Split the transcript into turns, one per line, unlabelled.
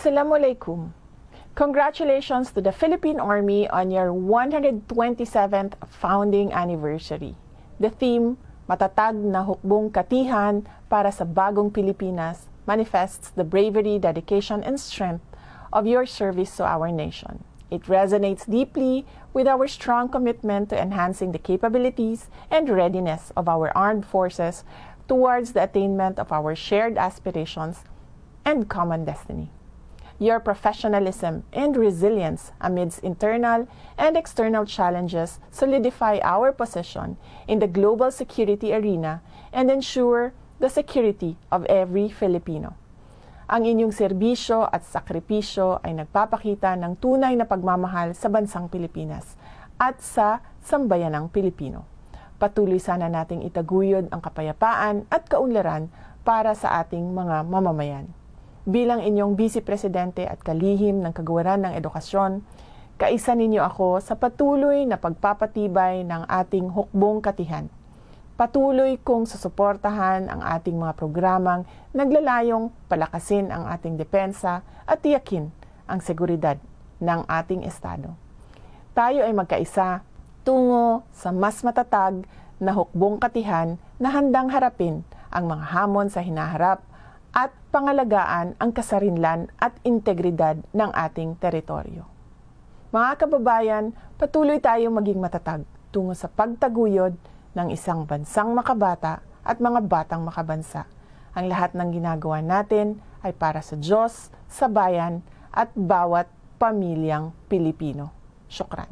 Assalamualaikum. Congratulations to the Philippine Army on your 127th founding anniversary. The theme, Matatag na Hukbong Katihan para sa Bagong Pilipinas, manifests the bravery, dedication, and strength of your service to our nation. It resonates deeply with our strong commitment to enhancing the capabilities and readiness of our armed forces towards the attainment of our shared aspirations and common destiny. Your professionalism and resilience amidst internal and external challenges solidify our position in the global security arena and ensure the security of every Filipino. Ang inyong serbisyo at sakripisyo ay nagpapakita ng tunay na pagmamahal sa bansang Pilipinas at sa sambayanang Pilipino. Patuloy sana nating itaguyod ang kapayapaan at kaunlaran para sa ating mga mamamayan. Bilang inyong Vice Presidente at kalihim ng Kagawaran ng Edukasyon, kaisa ninyo ako sa patuloy na pagpapatibay ng ating hukbong katihan. Patuloy kong susuportahan ang ating mga programang naglalayong palakasin ang ating depensa at tiyakin ang seguridad ng ating Estado. Tayo ay magkaisa tungo sa mas matatag na hukbong katihan na handang harapin ang mga hamon sa hinaharap at pangalagaan ang kasarinlan at integridad ng ating teritoryo. Mga kababayan, patuloy tayong maging matatag tungo sa pagtaguyod ng isang bansang makabata at mga batang makabansa. Ang lahat ng ginagawa natin ay para sa Diyos, sa bayan at bawat pamilyang Pilipino. Syukran.